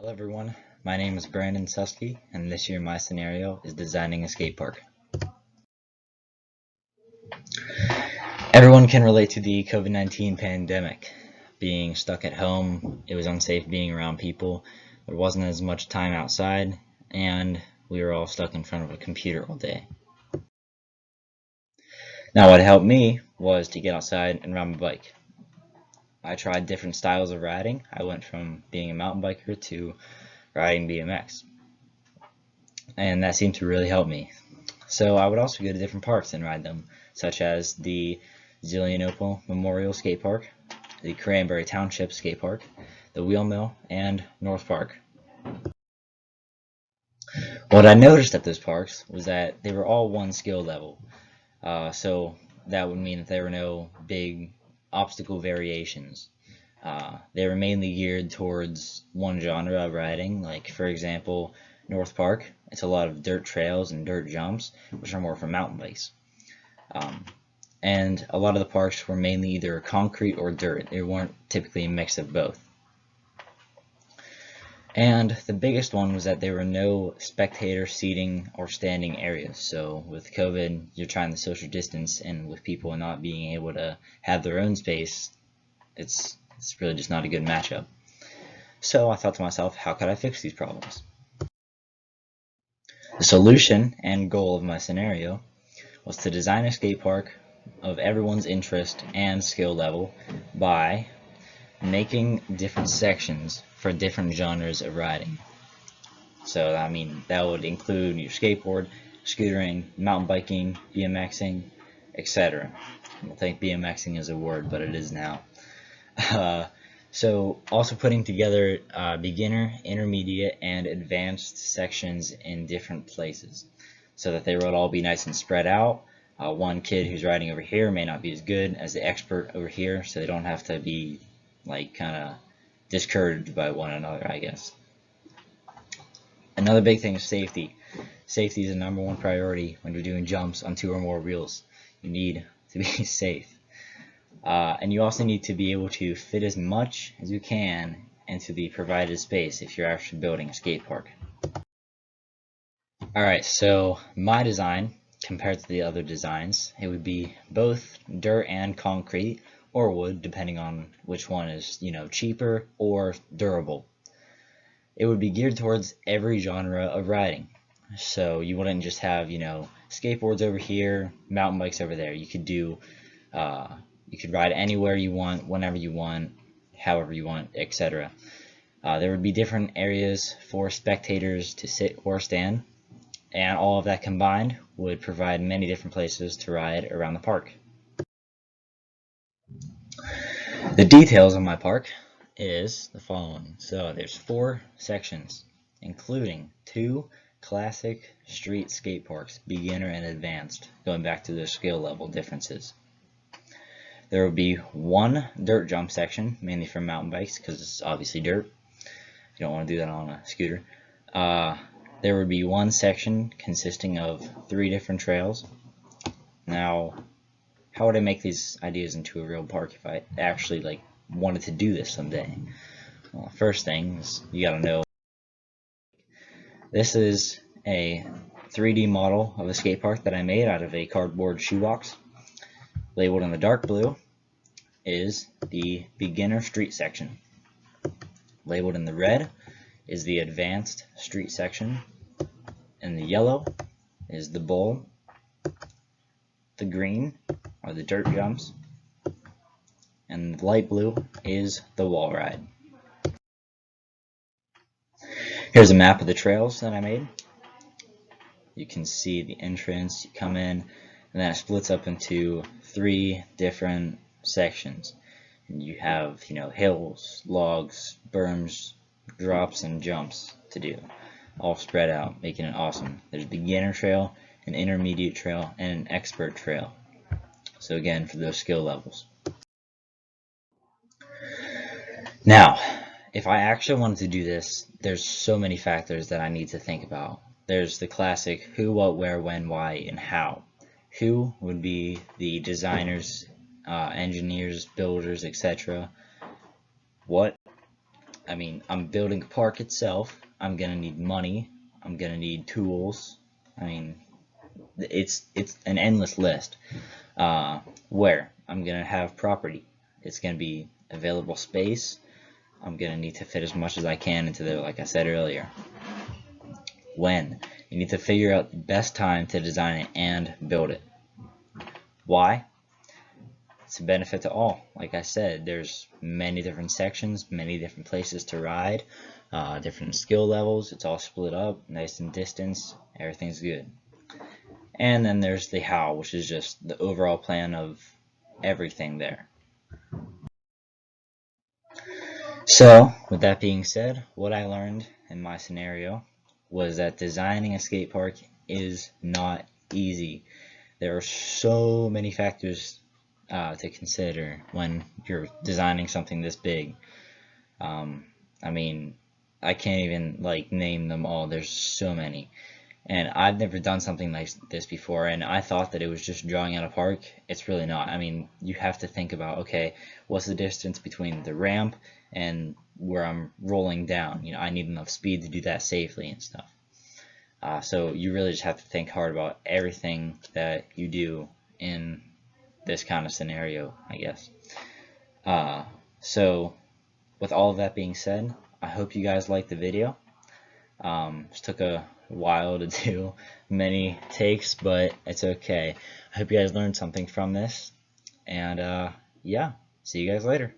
Hello everyone, my name is Brandon Suski, and this year my scenario is designing a skate park. Everyone can relate to the COVID-19 pandemic. Being stuck at home, it was unsafe being around people, there wasn't as much time outside, and we were all stuck in front of a computer all day. Now what helped me was to get outside and ride my bike. I tried different styles of riding. I went from being a mountain biker to riding BMX, and that seemed to really help me. So I would also go to different parks and ride them, such as the Zelienople Memorial Skate Park, the Cranberry Township Skate Park, the Wheel Mill, and North Park. What I noticed at those parks was that they were all one skill level, so that would mean that there were no big obstacle variations. They were mainly geared towards one genre of riding, like for example, North Park. It's a lot of dirt trails and dirt jumps, which are more for mountain bikes. And a lot of the parks were mainly either concrete or dirt. They weren't typically a mix of both. And the biggest one was that there were no spectator seating or standing areas. So with COVID, you're trying to social distance, and with people not being able to have their own space, it's really just not a good matchup. So I thought to myself, how could I fix these problems? The solution and goal of my scenario was to design a skate park of everyone's interest and skill level by making different sections for different genres of riding. So I mean, that would include your skateboard, scootering, mountain biking, BMXing, etc. I don't think BMXing is a word, but it is now. So also putting together beginner, intermediate, and advanced sections in different places so that they would all be nice and spread out. One kid who's riding over here may not be as good as the expert over here, so they don't have to be like kind of discouraged by one another, I guess. Another big thing is safety. Safety is the number one priority when you're doing jumps on 2 or more wheels. You need to be safe. And you also need to be able to fit as much as you can into the provided space if you're actually building a skate park. Alright, so my design, compared to the other designs, it would be both dirt and concrete, or wood, depending on which one is, cheaper or durable. It would be geared towards every genre of riding. So you wouldn't just have, skateboards over here, mountain bikes over there. You could ride anywhere you want, whenever you want, however you want, etc. There would be different areas for spectators to sit or stand, and all of that combined would provide many different places to ride around the park. The details of my park is the following. So there's 4 sections, including 2 classic street skate parks, beginner and advanced, going back to their skill level differences. There will be 1 dirt jump section, mainly for mountain bikes, because it's obviously dirt. You don't want to do that on a scooter. There would be 1 section consisting of 3 different trails. Now, how would I make these ideas into a real park if I actually wanted to do this someday? Well, first thing is you gotta know. This is a 3D model of a skate park that I made out of a cardboard shoebox. Labeled in the dark blue is the beginner street section. Labeled in the red is the advanced street section. And the yellow is the bowl. The green are the dirt jumps. And the light blue is the wall ride. Here's a map of the trails that I made. You can see the entrance, you come in, and then it splits up into 3 different sections. And you have, hills, logs, berms, drops, and jumps to do, all spread out, making it awesome. There's a beginner trail, an intermediate trail, and an expert trail. So again, for those skill levels. Now, if I actually wanted to do this, there's so many factors that I need to think about. There's the classic who, what, where, when, why, and how. Who would be the designers, engineers, builders, etc. What? I mean, I'm building a park itself. I'm gonna need money. I'm gonna need tools. I mean, it's an endless list. Where I'm gonna have property. It's gonna be available space. I'm gonna need to fit as much as I can into there, like I said earlier. When? You need to figure out the best time to design it and build it. Why? It's a benefit to all. Like I said, there's many different sections, many different places to ride, different skill levels. It's all split up, nice and distance. Everything's good. And then there's the how, which is just the overall plan of everything there. So, with that being said, what I learned in my scenario was that designing a skate park is not easy. There are so many factors to consider when you're designing something this big. I mean, I can't even like name them all. There's so many. And I've never done something like this before, and I thought that it was just drawing out a park. It's really not. I mean, you have to think about, okay, what's the distance between the ramp and where I'm rolling down? You know, I need enough speed to do that safely and stuff. So you really just have to think hard about everything that you do in this kind of scenario, I guess. So with all of that being said, I hope you guys liked the video. Just took a while to do many takes, but it's okay. I hope you guys learned something from this, and yeah, see you guys later.